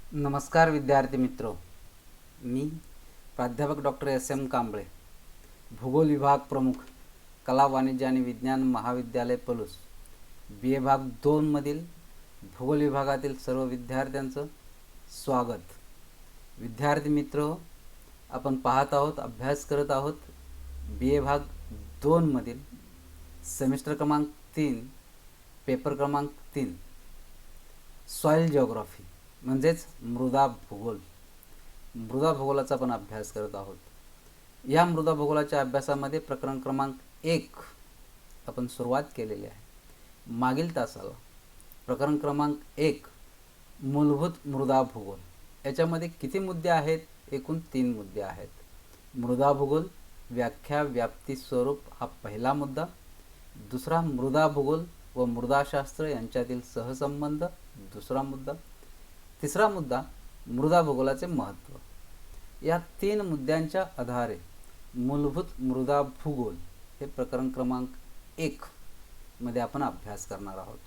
नमस्कार विद्यार्थी मित्रो, मी प्राध्यापक डॉक्टर एस.एम. कांबळे, भूगोल विभाग प्रमुख, कला वाणिज्य आणि विज्ञान महाविद्यालय पलूस, BA भाग 2 मधील भूगोल विभागातील सर्व विद्यार्थ्यांचं स्वागत. विद्यार्थी मित्रो, आपण पाहत आहोत, अभ्यास करत आहोत BA भाग 2 मधील सेमिस्टर क्रमांक 3 पेपर क्रमांक 3 सॉइल जिओग्राफी म्हणजेच मृदा भूगोल. मृदा भूगोलाचा आपण अभ्यास करत आहोत. या मृदा भूगोलाच्या अभ्यासामध्ये प्रकरण क्रमांक 1 आपण सुरुवात केलेली आहे. मागील तासाला प्रकरण क्रमांक 1 मूलभूत मृदा भूगोल याच्यामध्ये किती मुद्दे आहेत? एकूण 3 मुद्दे आहेत. मृदा भूगोल व्याख्या, व्याप्ती, स्वरूप हा पहिला मुद्दा. दुसरा मृदा भूगोल व मृदाशास्त्र यांच्यातील सहसंबंध दुसरा मुद्दा. तिसरा मुद्दा मृदा भूगोलाचे महत्त्व. या 3 मुद्द्यांच्या आधारे मूलभूत मृदा भूगोल हे प्रकरण क्रमांक 1 मध्ये आपण अभ्यास करणार आहोत.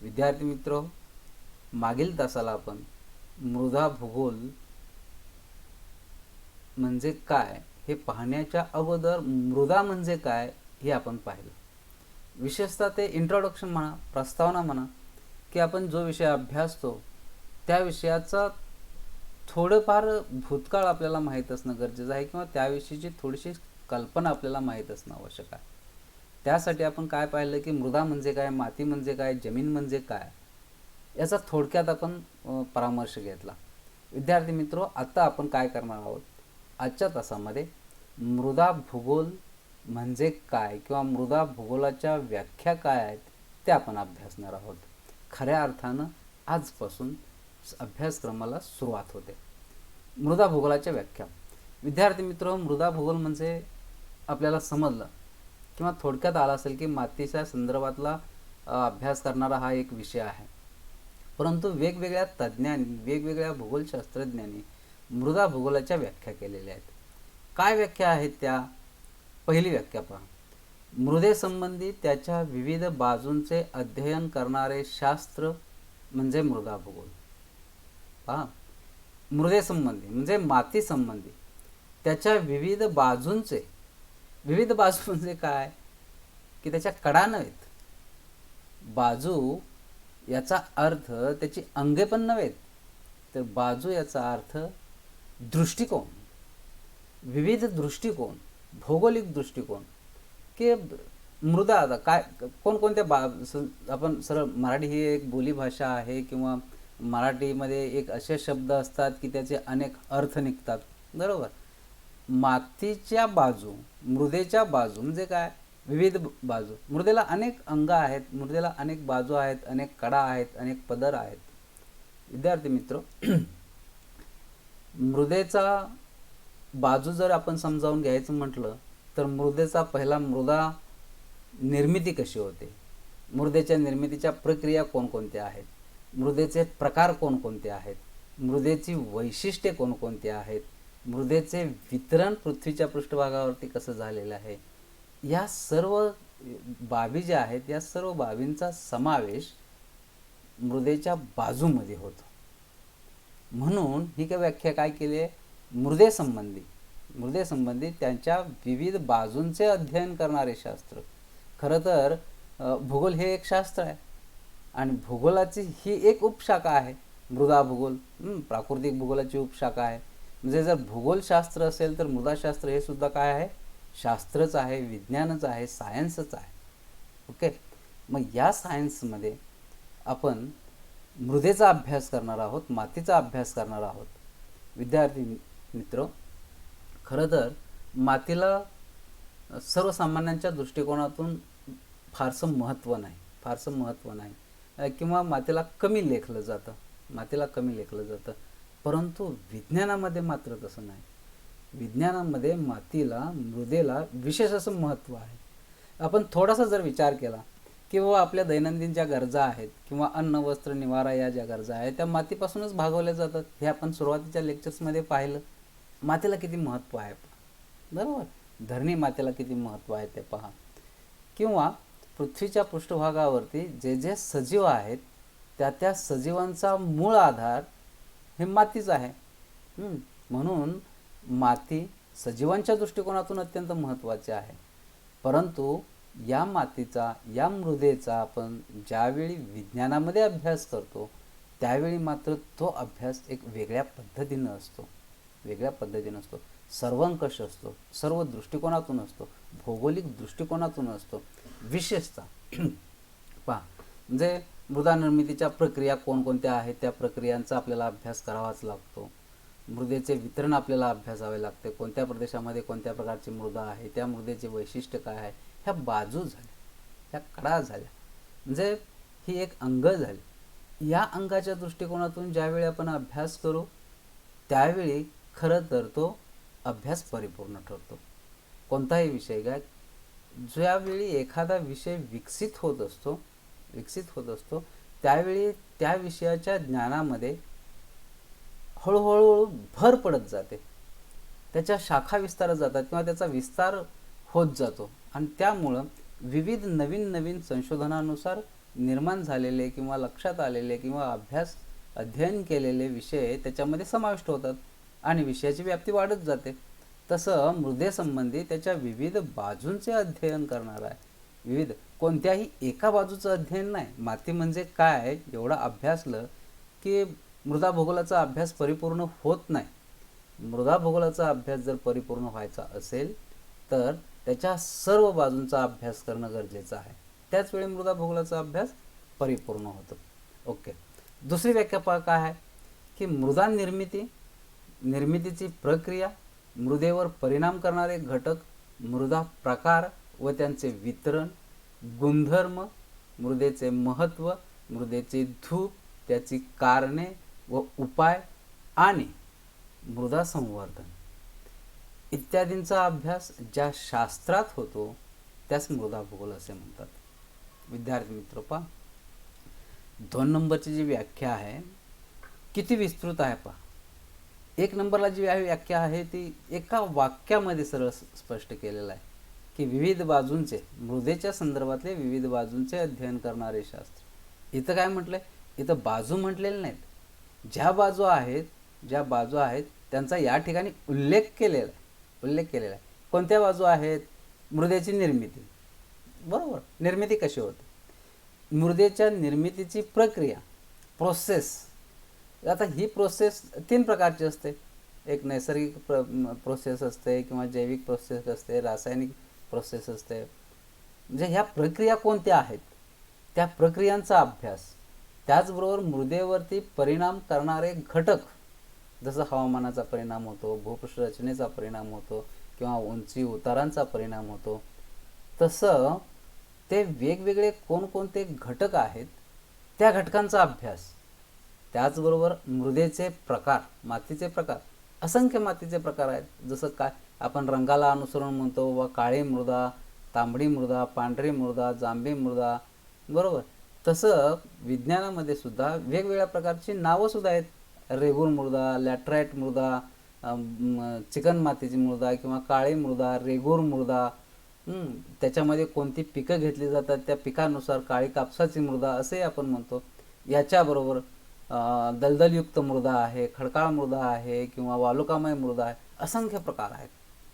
विद्यार्थी मित्र, मागील तासाला आपण मृदा भूगोल म्हणजे काय हे पाहण्याच्या अगोदर मृदा म्हणजे काय हे आपण पाहिलं. विशेषतः ते इंट्रोडक्शन म्हणा, प्रस्तावना म्हणा, की आपण जो विषय अभ्यासतो त्या विषयाचा थोडंफार भूतकाळ आपल्याला माहीत असणं गरजेचं आहे किंवा त्याविषयीची थोडीशी कल्पना आपल्याला माहीत असणं आवश्यक आहे. त्यासाठी आपण काय पाहिलं की मृदा म्हणजे काय, माती म्हणजे काय, जमीन म्हणजे काय याचा थोडक्यात आपण परामर्श घेतला. विद्यार्थी मित्र, आता आपण काय करणार आहोत? आजच्या तासामध्ये मृदा भूगोल म्हणजे काय किंवा मृदा भूगोलाच्या व्याख्या काय आहेत ते आपण अभ्यासणार आहोत. खऱ्या अर्थानं आजपासून अभ्यासक्रमाला सुरुवात होते. मृदा भूगोलाच्या व्याख्या. विद्यार्थी मित्र, मृदा भूगोल म्हणजे आपल्याला समजलं किंवा थोडक्यात आला असेल की मातीच्या संदर्भातला अभ्यास करणारा हा एक विषय आहे. परंतु वेगवेगळ्या तज्ज्ञांनी, वेगवेगळ्या भूगोलशास्त्रज्ञांनी मृदा भूगोलाच्या व्याख्या केलेल्या आहेत. काय व्याख्या आहेत त्या? पहिली व्याख्या पहा. मृदेसंबंधी त्याच्या विविध बाजूंचे अध्ययन करणारे शास्त्र म्हणजे मृदा भूगोल. पहा, मृदेसंबंधी म्हणजे माती संबंधी त्याच्या विविध बाजूंचे, विविध बाजू म्हणजे काय की त्याच्या कडा नव्हेत. बाजू याचा अर्थ त्याची अंगे पण नव्हेत, तर बाजू याचा अर्थ दृष्टिकोन, विविध दृष्टिकोन, भौगोलिक दृष्टिकोन. की मृदा आता काय, कोणकोणत्या आपण सरळ, मराठी ही एक बोलीभाषा आहे किंवा मराठीमध्ये एक असे शब्द असतात की त्याचे अनेक अर्थ निघतात, बरोबर. मातीच्या बाजू, मृदेच्या बाजू म्हणजे काय? विविध बाजू. मृदेला अनेक अंग आहेत, मृदेला अनेक बाजू आहेत, अनेक कडा आहेत, अनेक पदर आहेत. विद्यार्थी मित्र, मृदेचा बाजू जर आपण समजावून घ्यायचं म्हटलं तर मृदेचा पहिला, मृदा निर्मिती कशी होते, मृदेच्या निर्मितीच्या प्रक्रिया कोणकोणत्या आहेत, मृदेचे प्रकार कोणकोणते आहेत, मृदेची वैशिष्ट्ये कोणकोणती आहेत, मृदेचे वितरण पृथ्वीच्या पृष्ठभागावरती कसं झालेलं आहे, या सर्व बाबी ज्या आहेत या सर्व बाबींचा समावेश मृदेच्या बाजूमध्ये होतो. म्हणून ही काय व्याख्या काय केली आहे? मृदेसंबंधी त्यांच्या विविध बाजूंचे अध्ययन करणारे शास्त्र. खरं तर भूगोल हे एक शास्त्र आहे आणि भूगोलाची ही एक उपशाखा आहे, मृदा भूगोल. प्राकृतिक भूगोलाची उपशाखा आहे. म्हणजे जर भूगोलशास्त्र असेल तर मृदाशास्त्र हे सुद्धा काय आहे? शास्त्रच आहे, विज्ञानच आहे, सायन्सच आहे. ओके. मग या सायन्समध्ये आपण मृदेचा अभ्यास करणार आहोत, मातीचा अभ्यास करणार आहोत. विद्यार्थी मित्र, खरं तर मातीला सर्वसामान्यांच्या दृष्टिकोनातून फारसं महत्त्व नाही किंवा मातीला कमी लेखलं जातं. परंतु विज्ञानामध्ये मात्र तसं नाही. विज्ञानामध्ये मातीला, मृदेला विशेष असं महत्त्व आहे. आपण थोडासा जर विचार केला किंवा आपल्या दैनंदिन ज्या गरजा आहेत किंवा अन्न, वस्त्र, निवारा या ज्या गरजा आहेत त्या मातीपासूनच भागवल्या जातात. हे आपण सुरुवातीच्या लेक्चर्समध्ये पाहिलं. मातीला किती महत्त्व आहे, बरोबर. धरणी मातेला किती महत्त्व आहे ते पहा. किंवा पृथ्वीच्या पृष्ठभागावरती जे जे सजीव आहेत त्या त्या सजीवांचा मूळ आधार हे मातीच आहे. म्हणून माती सजीवांच्या दृष्टिकोनातून अत्यंत महत्त्वाचे आहे. परंतु या मातीचा, या मृदेचा आपण ज्यावेळी विज्ञानामध्ये अभ्यास करतो त्यावेळी मात्र तो अभ्यास एक वेगळ्या पद्धतीनं असतो, वेगळ्या पद्धतीनं असतो, सर्वंकष असतो, सर्व दृष्टिकोनातून असतो, भौगोलिक दृष्टिकोनातून असतो. विशेषतः पहा, म्हणजे मृदा निर्मितीच्या प्रक्रिया कोणकोणत्या आहेत त्या प्रक्रियांचा आपल्याला अभ्यास करावाच लागतो. मृदेचे वितरण आपल्याला अभ्यासावे लागते. कोणत्या प्रदेशामध्ये कोणत्या प्रकारची मृदा आहे, त्या मृदेचे वैशिष्ट्य काय आहे, ह्या बाजू झाल्या, ह्या कडा झाल्या, म्हणजे ही एक अंग झाली. या अंगाच्या दृष्टिकोनातून ज्यावेळी आपण अभ्यास करू त्यावेळी खरं तर तो अभ्यास परिपूर्ण ठरतो. कोणताही विषय काय, ज्यावेळी एखादा विषय विकसित होत असतो त्यावेळी त्या विषयाच्या ज्ञानामध्ये हळूहळू भर पडत जाते, त्याच्या शाखा विस्तारत जातात किंवा त्याचा विस्तार होत जातो. आणि त्यामुळं विविध नवीन नवीन संशोधनानुसार निर्माण झालेले किंवा लक्षात आलेले किंवा अध्ययन केलेले विषय त्याच्यामध्ये समाविष्ट होतात आणि विषयाची व्याप्ती वाढत जाते. तसं मृदेसंबंधी त्याच्या विविध बाजूंचे अध्ययन करणार आहे. विविध, कोणत्याही एका बाजूचं अध्ययन नाही. माती म्हणजे काय एवढं अभ्यासलं की मृदा भूगोलाचा अभ्यास परिपूर्ण होत नाही. मृदा भूगोलाचा अभ्यास जर परिपूर्ण व्हायचा असेल तर त्याच्या सर्व बाजूंचा अभ्यास करणं गरजेचं आहे. त्याच वेळी मृदा भूगोलाचा अभ्यास परिपूर्ण होतो. ओके, दुसरी व्याख्या पहा काय आहे की मृदा निर्मितीची प्रक्रिया, मृदेवर परिणाम करणारे घटक, मृदा प्रकार व त्यांचे वितरण, गुणधर्म, मृदेचे महत्त्व, मृदेचे धूप, त्याची कारणे व उपाय आणि मृदा संवर्धन इत्यादींचा अभ्यास ज्या शास्त्रात होतो त्यास मृदा भूगोल असे म्हणतात. विद्यार्थी मित्र पहा, 2 नंबरची जी व्याख्या आहे किती विस्तृत आहे पहा. 1 नंबरला जी व्याख्या आहे ती एका वाक्यामध्ये सरळ स्पष्ट केलेलं आहे की विविध बाजूंचे, मृदेच्या संदर्भातले विविध बाजूंचे अध्ययन करणारे शास्त्र. इथं काय म्हटलंय, इथं बाजू म्हटलेले नाहीत, ज्या बाजू आहेत त्यांचा या ठिकाणी उल्लेख केलेला आहे. कोणत्या बाजू आहेत? मृदेची निर्मिती, बरोबर. निर्मिती कशी होते, मृदेच्या निर्मितीची प्रक्रिया, प्रोसेस. आता ही प्रोसेस 3 प्रकारची असते. एक नैसर्गिक प्रोसेस असते किंवा जैविक प्रोसेस असते, रासायनिक प्रोसेस असते. म्हणजे ह्या प्रक्रिया कोणत्या आहेत त्या प्रक्रियांचा अभ्यास, त्याचबरोबर मृदेवरती परिणाम करणारे घटक, जसं हवामानाचा परिणाम होतो, भूपृष्ठ रचनेचा परिणाम होतो किंवा उंची उतारांचा परिणाम होतो, तसं ते वेगवेगळे कोणकोणते घटक आहेत त्या घटकांचा अभ्यास. त्याचबरोबर मृदेचे प्रकार, मातीचे प्रकार, असंख्य मातीचे प्रकार आहेत. जसं काय आपण रंगाला अनुसरून म्हणतो व काळी मृदा, तांबडी मृदा, पांढरी मृदा, जांभी मृदा, बरोबर. तसं विज्ञानामध्ये सुद्धा वेगवेगळ्या प्रकारची नावं सुद्धा आहेत. रेगूर मृदा, लॅटराईट मृदा, चिकन मातीची मृदा किंवा काळी मृदा, रेगूर मृदा. त्याच्यामध्ये कोणती पिकं घेतली जातात त्या पिकानुसार काळी कापसाची मृदा असे आपण म्हणतो. याच्याबरोबर दलदलयुक्त मृदा आहे, खडकाळ मृदा आहे किंवा वालुकामय मृदा आहे. असंख्य प्रकार आहेत.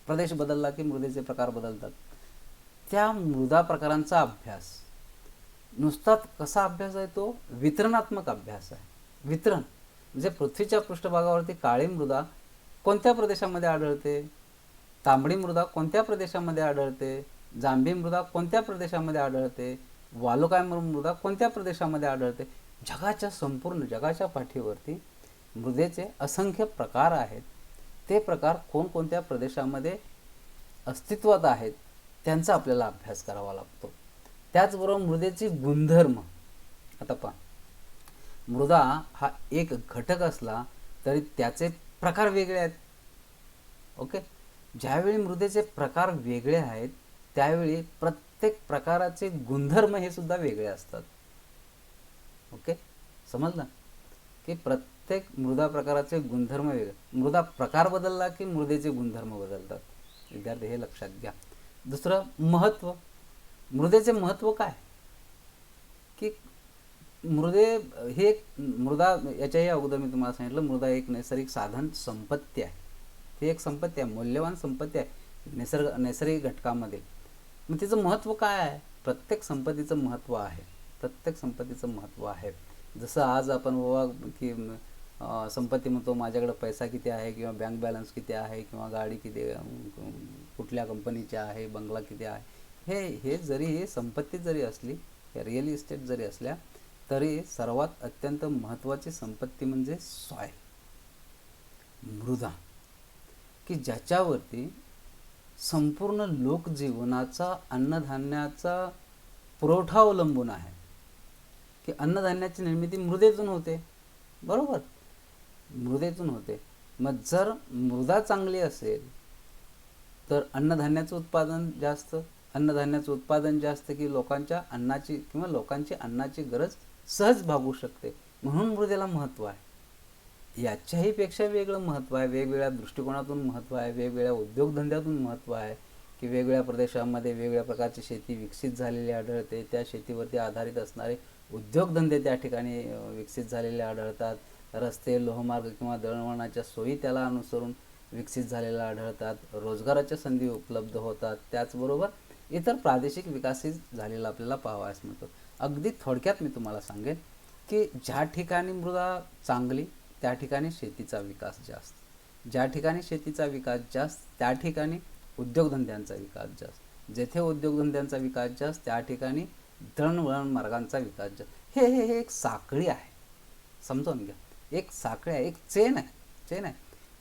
प्रदेश बदलला की मृदेचे प्रकार बदलतात. त्या मृदा प्रकारांचा अभ्यास नुसता कसा अभ्यास आहे, तो वितरणात्मक अभ्यास आहे. वितरण म्हणजे पृथ्वीच्या पृष्ठभागावरती काळी मृदा कोणत्या प्रदेशामध्ये आढळते, तांबडी मृदा कोणत्या प्रदेशामध्ये आढळते, जांभी मृदा कोणत्या प्रदेशामध्ये आढळते, वालुकामय मृदा कोणत्या प्रदेशामध्ये आढळते. संपूर्ण जगाच्या पाठीवरती मृदेचे असंख्य प्रकार आहेत. ते प्रकार कोणकोणत्या प्रदेशामध्ये अस्तित्वात आहेत त्यांचा आपल्याला अभ्यास करावा लागतो. त्याचबरोबर मृदेचे गुणधर्म. आता पहा, मृदा हा एक घटक असला तरी त्याचे प्रकार वेगळे आहेत. ओके, ज्यावेळी मृदेचे प्रकार वेगळे आहेत त्यावेळी प्रत्येक प्रकाराचे गुणधर्म हे सुद्धा वेगळे असतात. ओके, समजलं की प्रत्येक मृदा प्रकाराचे गुणधर्म वेगळे. मृदा प्रकार बदलला की मृदेचे गुणधर्म बदलतात. विद्यार्थी हे लक्षात घ्या. दुसरं, महत्त्व. मृदेचे महत्त्व काय की मृदे हे एक मृदा, याच्याही अगोदर मी तुम्हाला सांगितलं, मृदा एक नैसर्गिक साधन संपत्ती आहे. ती एक संपत्ती आहे, मौल्यवान संपत्ती आहे नैसर्गिक घटकामध्ये. मग तिचं महत्त्व काय आहे? प्रत्येक संपत्तीचं महत्त्व आहे, प्रत्येक संपत्तीचं महत्त्व आहे. जसं आज आपण बाबा की संपत्ती म्हणतो, माझ्याकडे पैसा किती आहे, किंवा बँक बॅलन्स किती आहे, किंवा गाडी किती, कुठल्या कंपनीची आहे, बंगला किती आहे, हे जरी ही संपत्ती जरी असली, रिअल इस्टेट जरी असल्या, तरी सर्वात अत्यंत महत्त्वाची संपत्ती म्हणजे सॉईल, मृदा, की ज्याच्यावरती संपूर्ण लोकजीवनाचा, अन्नधान्याचा पुरवठा अवलंबून आहे. की अन्नधान्याची निर्मिती मृदेतून होते, बरोबर, मृदेतून होते. मग जर मृदा चांगली असेल तर अन्नधान्याचं उत्पादन जास्त, अन्नधान्याचं उत्पादन जास्त की लोकांच्या अन्नाची किंवा लोकांची अन्नाची गरज सहज भागू शकते. म्हणून मृदेला महत्त्व आहे. याच्याही पेक्षा वेगळं महत्त्व आहे, वेगवेगळ्या दृष्टिकोनातून महत्त्व आहे, वेगवेगळ्या उद्योगधंद्यातून महत्त्व आहे. की वेगवेगळ्या प्रदेशामध्ये वेगवेगळ्या प्रकारची शेती विकसित झालेली आढळते, त्या शेतीवरती आधारित असणारे उद्योगधंदे त्या ठिकाणी विकसित झालेले आढळतात. रस्ते, लोहमार्ग किंवा दळणवळणाच्या सोयी त्याला अनुसरून विकसित झालेल्या आढळतात. रोजगाराच्या संधी उपलब्ध होतात. त्याचबरोबर इतर प्रादेशिक विकासही झालेला आपल्याला पाहावयास मिळतो. अगदी थोडक्यात मी तुम्हाला सांगेन की ज्या ठिकाणी मृदा चांगली त्या ठिकाणी शेतीचा विकास जास्त, ज्या ठिकाणी शेतीचा विकास जास्त त्या ठिकाणी उद्योगधंद्यांचा विकास जास्त, जेथे उद्योगधंद्यांचा विकास जास्त त्या ठिकाणी दळणवळण मार्गांचा विकास जास्त. हे हे हे एक साखळी आहे, समजून घ्या. एक साखळी आहे, एक चेन आहे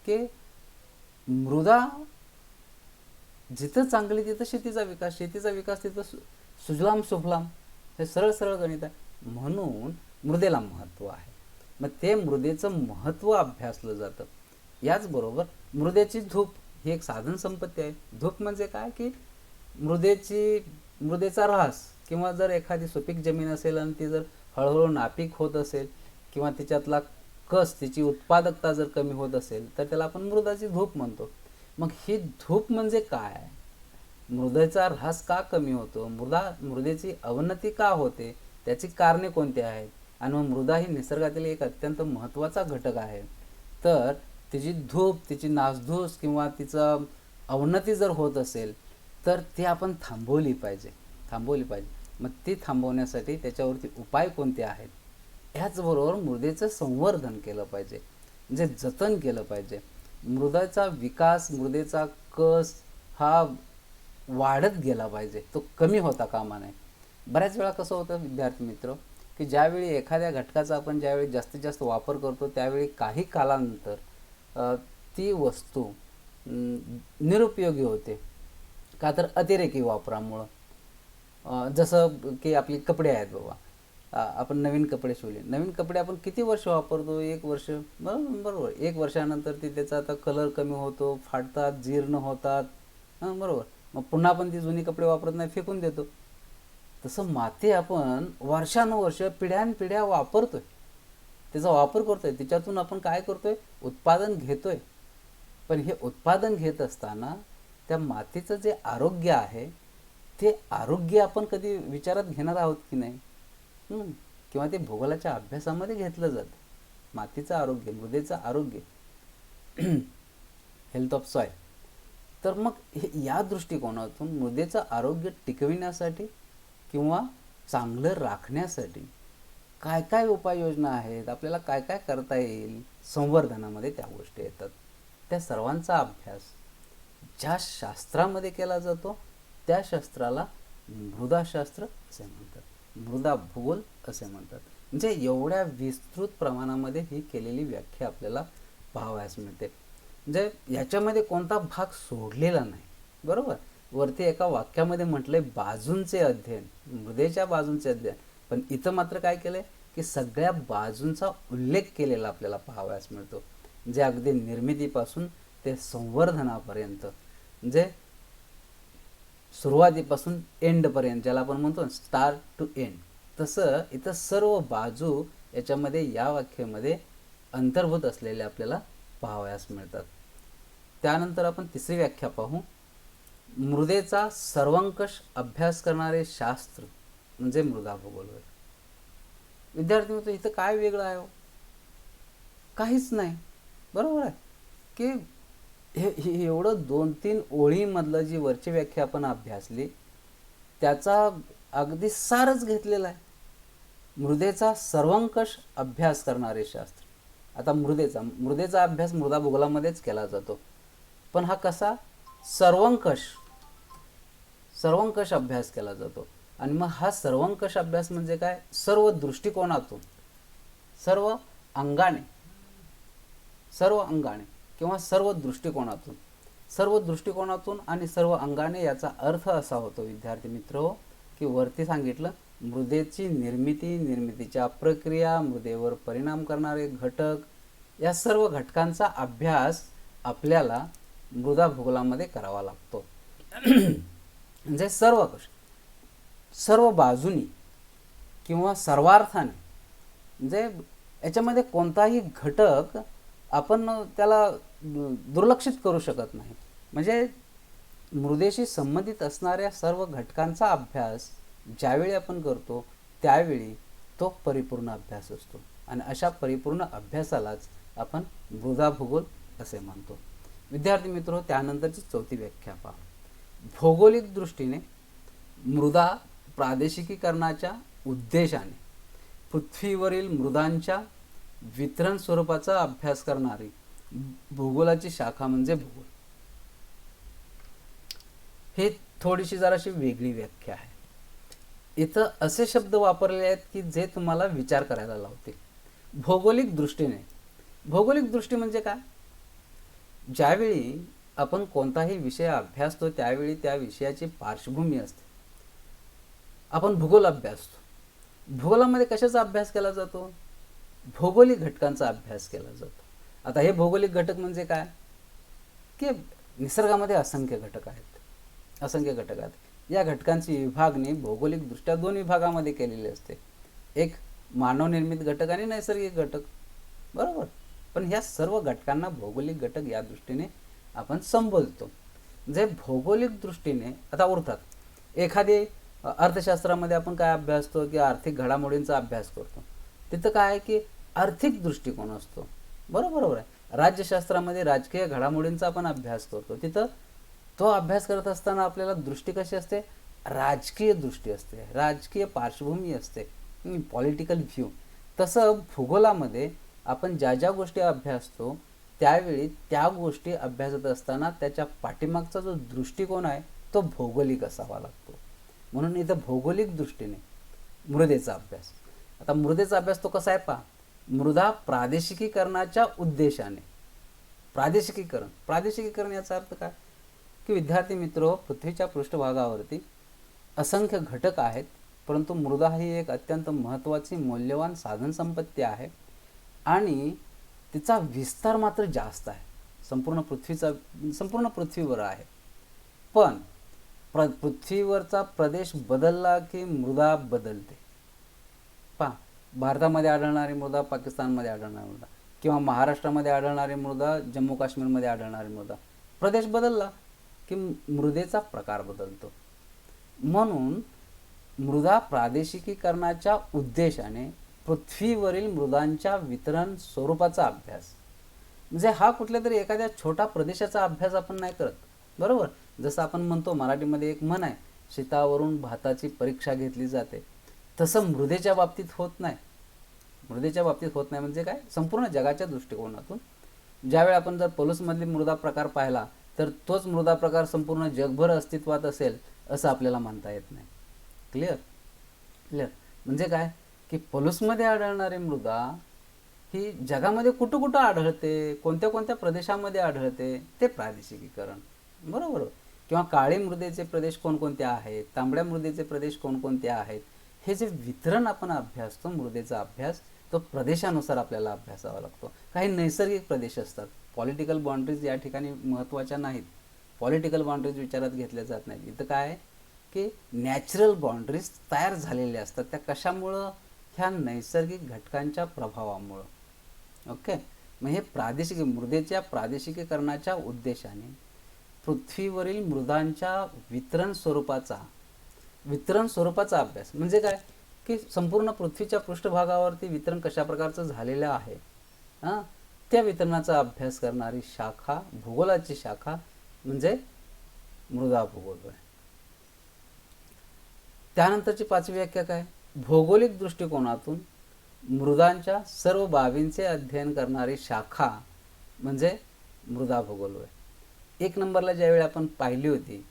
की मृदा जिथं चांगली तिथं शेतीचा विकास, शेतीचा विकास तिथं सुजलाम सुफलाम. हे सरळ सरळ गणित आहे. म्हणून मृदेला महत्त्व आहे. मग ते मृदेचं महत्त्व अभ्यासलं जातं. याचबरोबर मृदेची धूप ही एक साधन संपत्ती आहे. धूप म्हणजे काय की मृदेचा ऱ्हास, किंवा जर एखादी सुपीक जमीन असेल आणि ती जर हळूहळू नापीक होत असेल किंवा तिच्यातला कस, तिची उत्पादकता जर कमी होत असेल तर त्याला आपण मृदाची धूप म्हणतो. मग ही धूप म्हणजे काय? मृदेचा ऱ्हास का कमी होतो, मृदेची अवनती का होते, त्याची कारणे कोणती आहेत, आणि मग मृदा ही निसर्गातील एक अत्यंत महत्त्वाचा घटक आहे. तर तिची धूप, तिची नासधूस किंवा तिचं अवनती जर होत असेल तर ती आपण थांबवली पाहिजे. मग ती थांबवण्यासाठी त्याच्यावरती उपाय कोणते आहेत? ह्याचबरोबर मृदेचं संवर्धन केलं पाहिजे, म्हणजे जतन केलं पाहिजे. मृदेचा विकास, मृदेचा कस हा वाढत गेला पाहिजे, तो कमी होता कामा नये. बऱ्याच वेळा कसं होतं विद्यार्थी मित्र, की ज्यावेळी एखाद्या घटकाचा आपण ज्यावेळी जास्तीत जास्त वापर करतो त्यावेळी काही कालानंतर ती वस्तू निरुपयोगी होते. का तर अतिरेकी वापरामुळं. जसं की आपली कपडे आहेत बाबा, आपण नवीन कपडे शिवले, नवीन कपडे आपण किती वर्ष वापरतो? 1 वर्ष, बरोबर. 1 वर्षानंतर त्याचा आता कलर कमी होतो, फाटतात, जीर्ण होतात, बरोबर. मग पुन्हा आपण ती जुनी कपडे वापरत नाही, फेकून देतो. तसं माती आपण वर्षानुवर्ष, पिढ्यानपिढ्या वापरतोय, त्याचा वापर करतोय, त्याच्यातून आपण काय करतोय? उत्पादन घेतोय. पण हे उत्पादन घेत असताना त्या मातीचं जे आरोग्य आहे ते आरोग्य आपण कधी विचारात घेणार आहोत की नाही? किंवा ते भूगोलाच्या अभ्यासामध्ये घेतलं जातं. मातीचं आरोग्य, मृदेचं आरोग्य, हेल्थ ऑफ सॉईल. तर मग या दृष्टिकोनातून मृदेचं आरोग्य टिकविण्यासाठी किंवा चांगलं राखण्यासाठी काय काय उपाययोजना आहेत, आपल्याला काय काय करता येईल, संवर्धनामध्ये त्या गोष्टी येतात. त्या सर्वांचा अभ्यास ज्या शास्त्रामध्ये केला जातो त्या शास्त्राला मृदाशास्त्र असे म्हणतात, मृदा भूगोल असे म्हणतात. म्हणजे एवढ्या विस्तृत प्रमाणामध्ये ही केलेली व्याख्या आपल्याला पाहावयास मिळते. म्हणजे याच्यामध्ये कोणता भाग सोडलेला नाही, बरोबर. वरती एका वाक्यामध्ये म्हटलंय बाजूंचे अध्ययन, मृदेच्या बाजूंचे अध्ययन, पण इथं मात्र काय केलंय की सगळ्या बाजूंचा उल्लेख केलेला आपल्याला पाहावयास मिळतो. म्हणजे अगदी निर्मितीपासून ते संवर्धनापर्यंत, म्हणजे सुरुवातीपासून एंडपर्यंत, ज्याला आपण म्हणतो स्टार्ट टू एंड, तसं इथं सर्व बाजू याच्यामध्ये या वाक्यामध्ये अंतर्भूत असलेले आपल्याला पाहावयास मिळतात. त्यानंतर आपण तिसरी व्याख्या पाहू. मृदेचा सर्वंकष अभ्यास करणारे शास्त्र म्हणजे मृदा भूगोल होय. विद्यार्थी मित्र, इथं काय वेगळं आहे हो? काहीच नाही. बरोबर आहे की हे एवढं 2-3 ओळीमधलं जी वरची व्याख्या आपण अभ्यासली त्याचा अगदी सारच घेतलेला आहे. मृदेचा सर्वंकष अभ्यास करणारे शास्त्र. आता मृदेचा अभ्यास मृदा भूगोलामध्येच केला जातो, पण हा कसा सर्वंकष अभ्यास केला जातो. आणि मग हा सर्वंकष अभ्यास म्हणजे काय? सर्व दृष्टिकोनातून, सर्व अंगाने किंवा सर्व दृष्टिकोनातून आणि सर्व अंगाने. याचा अर्थ असा होतो विद्यार्थी मित्र की वरती सांगितलं मृदेची निर्मितीच्या प्रक्रिया, मृदेवर परिणाम करणारे घटक, या सर्व घटकांचा अभ्यास आपल्याला मृदा भूगोलामध्ये करावा लागतो. म्हणजे सर्व बाजूनी किंवा सर्वार्थाने, म्हणजे याच्यामध्ये कोणताही घटक आपण त्याला दुर्लक्षित करू शकत नाही. म्हणजे मृदेशी संबंधित असणाऱ्या सर्व घटकांचा अभ्यास ज्यावेळी आपण करतो त्यावेळी तो परिपूर्ण अभ्यास असतो. आणि अशा परिपूर्ण अभ्यासालाच आपण मृदा भूगोल असे म्हणतो. विद्यार्थी मित्र, त्यानंतरची चौथी व्याख्या पहा. भौगोलिक दृष्टीने मृदा प्रादेशिकीकरणाच्या उद्देशाने पृथ्वीवरील मृदांच्या वितरण स्वरूपाचा अभ्यास करणारी भूगोलाची शाखा म्हणजे भूगोल. हे थोडीशी जराशी वेगळी व्याख्या आहे. इथं असे शब्द वापरले आहेत की जे तुम्हाला विचार करायला लावतील. भौगोलिक दृष्टी म्हणजे काय? ज्यावेळी आपण कोणताही विषय अभ्यासतो त्यावेळी त्या विषयाची पार्श्वभूमी असते. आपण भूगोल अभ्यासतो. भूगोलामध्ये कशाचा अभ्यास केला जातो? भौगोलिक घटकांचा अभ्यास केला जातो. आता हे भौगोलिक घटक म्हणजे काय? की निसर्गामध्ये असंख्य घटक आहेत. या घटकांची विभागणी भौगोलिकदृष्ट्या 2 विभागामध्ये केलेली असते. एक मानवनिर्मित घटक आणि नैसर्गिक घटक. बरोबर. पण ह्या सर्व घटकांना भौगोलिक घटक या दृष्टीने आपण संबोधतो. जे भौगोलिक दृष्टीने आता उरतात. एखादी अर्थशास्त्रामध्ये आपण काय अभ्यासतो की आर्थिक घडामोडींचा अभ्यास करतो. तिथं काय आहे की आर्थिक दृष्टिकोन असतो. बरोबर आहे. राज्यशास्त्रामध्ये राजकीय घडामोडींचा आपण अभ्यास करतो. तिथं तो अभ्यास करत असताना आपल्याला दृष्टी कशी असते? राजकीय दृष्टी असते, राजकीय पार्श्वभूमी असते, पॉलिटिकल व्ह्यू. तसं भूगोलामध्ये आपण ज्या गोष्टी अभ्यासतो त्यावेळी त्या गोष्टी अभ्यासत असताना त्याच्या पाठीमागचा जो दृष्टिकोन आहे तो भौगोलिक असावा लागतो. म्हणून इथं भौगोलिक दृष्टीने मृदेचा अभ्यास. आता मृदेचा अभ्यास तो कसा आहे पहा. मृदा प्रादेशिकीकरणाच्या उद्देशाने. प्रादेशिकीकरण याचा अर्थ काय? की विद्यार्थी मित्र, पृथ्वीच्या पृष्ठभागावरती असंख्य घटक आहेत, परंतु मृदा ही एक अत्यंत महत्त्वाची मौल्यवान साधन संपत्ती आहे आणि तिचा विस्तार मात्र जास्त आहे. संपूर्ण पृथ्वीवर आहे. पण पृथ्वीवरचा प्रदेश बदलला की मृदा बदलते. पहा, भारतामध्ये आढळणारी मृदा पाकिस्तानमध्ये आढळणारी मृदा किंवा महाराष्ट्रामध्ये आढळणारी मृदा जम्मू काश्मीरमध्ये आढळणारी मृदा, प्रदेश बदलला की मृदेचा प्रकार बदलतो. म्हणून मृदा प्रादेशिकीकरणाच्या उद्देशाने पृथ्वीवरील मृदांच्या वितरण स्वरूपाचा अभ्यास. म्हणजे हा कुठल्या तरी एखाद्या छोटा प्रदेशाचा अभ्यास आपण नाही करत. बरोबर. जसं आपण म्हणतो मराठीमध्ये एक म्हण आहे, शेतावरून भाताची परीक्षा घेतली जाते. तसं मृदेच्या बाबतीत होत नाही. म्हणजे काय? संपूर्ण जगाच्या दृष्टिकोनातून ज्यावेळी आपण जर पलूसमधली मृदा प्रकार पाहिला तर तोच मृदा प्रकार संपूर्ण जगभर अस्तित्वात असेल असं आपल्याला म्हणता येत नाही. क्लिअर. म्हणजे काय की पलूसमध्ये आढळणारी मृदा ही जगामध्ये कुठं आढळते, कोणत्या प्रदेशामध्ये आढळते, ते प्रादेशिकीकरण. बरोबर. किंवा काळी मृदेचे प्रदेश कोणकोणते आहेत, तांबड्या मृदेचे प्रदेश कोणकोणते आहेत, हे जे वितरण आपण अभ्यासतो मृदेचा अभ्यास, तो प्रदेशानुसार आपल्याला अभ्यासावा लागतो. काही नैसर्गिक प्रदेश असतात. पॉलिटिकल बाउंड्रीज या ठिकाणी महत्त्वाच्या नाहीत. पॉलिटिकल बाउंड्रीज विचारात घेतल्या जात नाहीत. इथं काय आहे की नॅचरल बाउंड्रीज तयार झालेल्या असतात. त्या कशामुळं? ह्या नैसर्गिक घटकांच्या प्रभावामुळं. ओके. मग हे मृदेच्या प्रादेशिकीकरणाच्या उद्देशाने पृथ्वीवरील मृदांच्या वितरण स्वरूपाचा अभ्यास. म्हणजे काय की संपूर्ण पृथ्वीच्या पृष्ठभागावरती वितरण कशा प्रकारचं झालेलं आहे, त्या वितरणाचा अभ्यास करणारी शाखा, भूगोलाची शाखा म्हणजे मृदा भूगोल होय. त्यानंतरची 5वी व्याख्या काय, भौगोलिक दृष्टिकोनातून मृदांच्या सर्व बाबींचे अध्ययन करणारी शाखा म्हणजे मृदा भूगोल होय. 1 नंबरला ज्यावेळी आपण पाहिली होती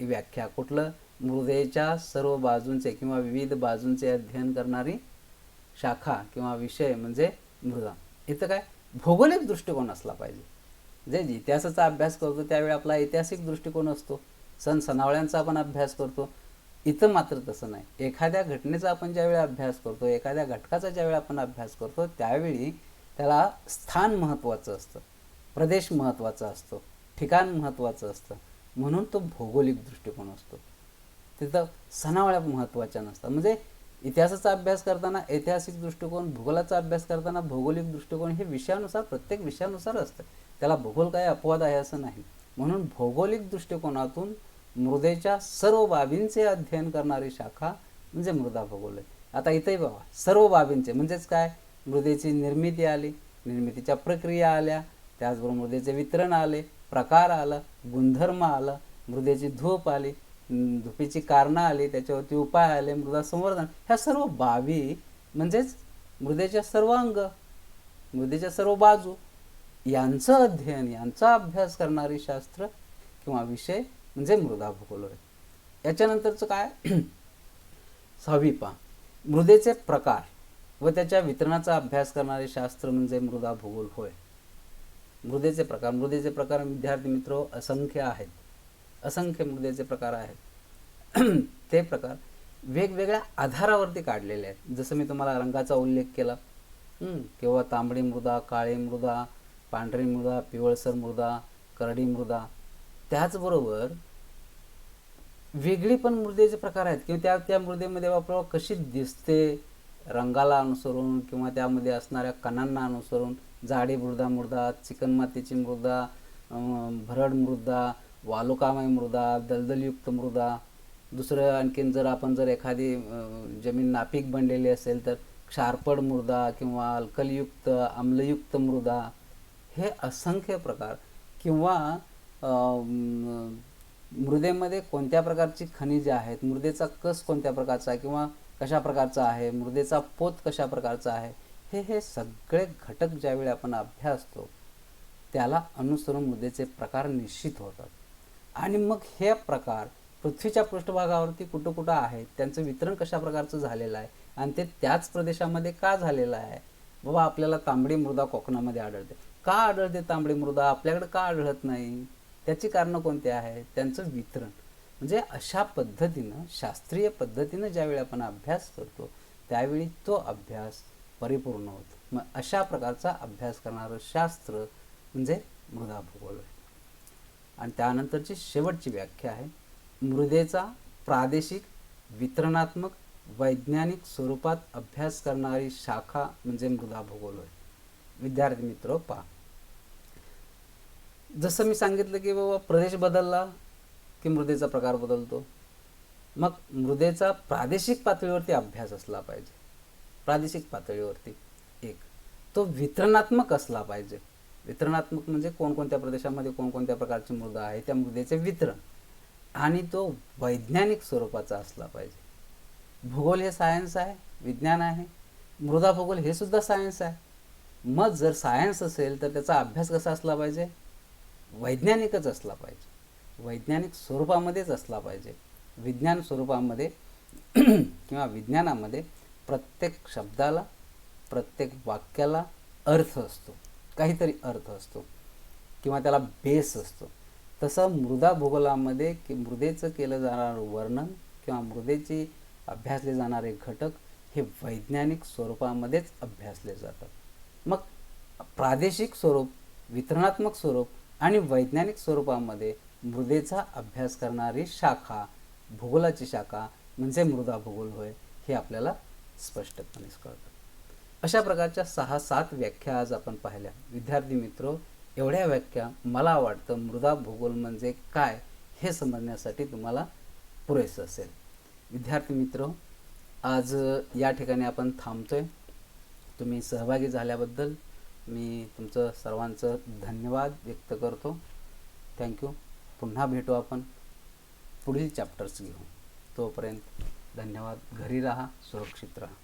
ही व्याख्या, कुठलं, मृदेच्या सर्व बाजूंचे किंवा विविध बाजूंचे अध्ययन करणारी शाखा किंवा विषय म्हणजे मृदा. इथं काय, भौगोलिक दृष्टिकोन असला पाहिजे. जे इतिहासाचा अभ्यास करतो त्यावेळी आपला ऐतिहासिक दृष्टिकोन असतो, सण सणावळ्यांचा आपण अभ्यास करतो. इथं मात्र तसं नाही. एखाद्या घटनेचा आपण ज्यावेळी अभ्यास करतो, एखाद्या घटकाचा ज्यावेळी आपण अभ्यास करतो त्यावेळी त्याला स्थान महत्त्वाचं असतं, प्रदेश महत्त्वाचा असतो, ठिकाण महत्त्वाचं असतं, म्हणून तो भौगोलिक दृष्टिकोन असतो. तिथं सणावळ्या महत्त्वाच्या नसतात. म्हणजे इतिहासाचा अभ्यास करताना ऐतिहासिक दृष्टिकोन, भूगोलाचा अभ्यास करताना भौगोलिक दृष्टिकोन, हे विषयानुसार, प्रत्येक विषयानुसार असतं. त्याला भूगोल काय अपवाद आहे असं नाही. म्हणून भौगोलिक दृष्टिकोनातून मृदेच्या सर्व बाबींचे अध्ययन करणारी शाखा म्हणजे मृदा भूगोल आहे. आता इथंही बघा, सर्व बाबींचे म्हणजेच काय, मृदेची निर्मिती आली, निर्मितीच्या प्रक्रिया आल्या, त्याचबरोबर मृदेचे वितरण आले, प्रकार आला, गुणधर्म आला, मृदेची धूप आली, धुपीची कारणं आली, त्याच्यावरती उपाय आले, मृदा संवर्धन, ह्या सर्व बाबी म्हणजेच मृदेच्या सर्व अंग, मृदेच्या सर्व बाजू यांचं अध्ययन, यांचा अभ्यास करणारी शास्त्र किंवा विषय म्हणजे मृदा भूगोल होय. याच्यानंतरचं काय, 6वी पहा, मृदेचे प्रकार व त्याच्या वितरणाचा अभ्यास करणारे शास्त्र म्हणजे मृदा भूगोल होय. मृदेचे प्रकार, मृदेचे प्रकार विद्यार्थी मित्र असंख्य आहेत, असंख्य मृदेचे प्रकार आहेत. ते प्रकार वेगवेगळ्या आधारावरती काढलेले आहेत. जसं मी तुम्हाला रंगाचा उल्लेख केला, किंवा तांबडी मृदा, काळी मृदा, पांढरी मृदा, पिवळसर मृदा, करडी मृदा. त्याचबरोबर वेगळी पण मृदेचे प्रकार आहेत किंवा त्या त्या मृदेमध्ये आपल्याला कशी दिसते रंगाला अनुसरून किंवा त्यामध्ये असणाऱ्या कणांना अनुसरून, जाडी मृदा, चिकणमातीची मृदा, भरड मृदा, वालुकामय मृदा, दलदलयुक्त मृदा. दुसरं आणखीन जर एखादी जमीन नापीक बनलेली असेल तर क्षारपड मृदा किंवा अल्कलयुक्त, आम्लयुक्त मृदा. हे असंख्य प्रकार. किंवा मृदेमध्ये कोणत्या प्रकारची खनिजे आहेत, मृदेचा कस कोणत्या प्रकारचा आहे किंवा कशा प्रकारचा आहे, मृदेचा पोत कशा प्रकारचा आहे, हे सगळे घटक ज्यावेळी आपण अभ्यासतो त्याला अनुसरून मृदेचे प्रकार निश्चित होतात. आणि मग हे प्रकार पृथ्वीच्या पृष्ठभागावरती कुठं कुठं आहेत, त्यांचं वितरण कशा प्रकारचं झालेलं आहे आणि ते त्याच प्रदेशामध्ये का झालेलं आहे. बाबा आपल्याला तांबडी मृदा कोकणामध्ये आढळते, का आढळते तांबडी मृदा, आपल्याकडे का आढळत नाही, त्याची कारणं कोणती आहेत, त्यांचं वितरण. म्हणजे अशा पद्धतीनं, शास्त्रीय पद्धतीनं ज्यावेळी आपण अभ्यास करतो त्यावेळी तो अभ्यास परिपूर्ण होतो. मग अशा प्रकारचा अभ्यास करणारं शास्त्र म्हणजे मृदा भूगोल आहे. आणि त्यानंतरची शेवटची व्याख्या आहे, मृदेचा प्रादेशिक, वितरणात्मक, वैज्ञानिक स्वरूपात अभ्यास करणारी शाखा म्हणजे मृदा भूगोल होय. विद्यार्थी मित्र पहा, जसं मी सांगितलं की बाबा प्रदेश बदलला की मृदेचा प्रकार बदलतो. मग मृदेचा प्रादेशिक पातळीवरती अभ्यास असला पाहिजे. प्रादेशिक पातळीवरती एक तो वितरणात्मक असला पाहिजे. वितरणात्मक म्हणजे कोणकोणत्या प्रदेशामध्ये कोणकोणत्या प्रकारची मृदा आहे त्या मृदेचे वितरण. आणि तो वैज्ञानिक स्वरूपाचा असला पाहिजे. भूगोल हे सायन्स आहे, विज्ञान आहे. मृदा भूगोल हे सुद्धा सायन्स आहे. मग जर सायन्स असेल तर त्याचा अभ्यास कसा असला पाहिजे, वैज्ञानिकच असला पाहिजे, वैज्ञानिक स्वरूपामध्येच असला पाहिजे. विज्ञान स्वरूपामध्ये किंवा विज्ञानामध्ये प्रत्येक शब्दाला, प्रत्येक वाक्याला अर्थ असतो, काहीतरी अर्थ असतो किंवा त्याला बेस असतो. तसं मृदा भूगोलामध्ये की मृदेचं केलं जाणारं वर्णन किंवा मृदेची अभ्यासले जाणारे घटक हे वैज्ञानिक स्वरूपामध्येच अभ्यासले जातात. मग प्रादेशिक स्वरूप, वितरणात्मक स्वरूप आणि वैज्ञानिक स्वरूपामध्ये मृदेचा अभ्यास करणारी शाखा, भूगोलाची शाखा म्हणजे मृदा भूगोल होय, हे आपल्याला स्पष्टपणे कळतं. अशा प्रकारच्या 6-7 व्याख्या आज आपण पाहिल्या. विद्यार्थी मित्र, एवढ्या व्याख्या मला वाटतं मृदा भूगोल म्हणजे काय हे समजण्यासाठी तुम्हाला पुरेसं असेल. विद्यार्थी मित्र, आज या ठिकाणी आपण थांबतोय. तुम्ही सहभागी झाल्याबद्दल मी तुमचं सर्वांचं धन्यवाद व्यक्त करतो. थँक्यू. पुन्हा भेटू आपण पुढील चॅप्टर्स घेऊन. तोपर्यंत धन्यवाद. घरी राहा, सुरक्षित राहा.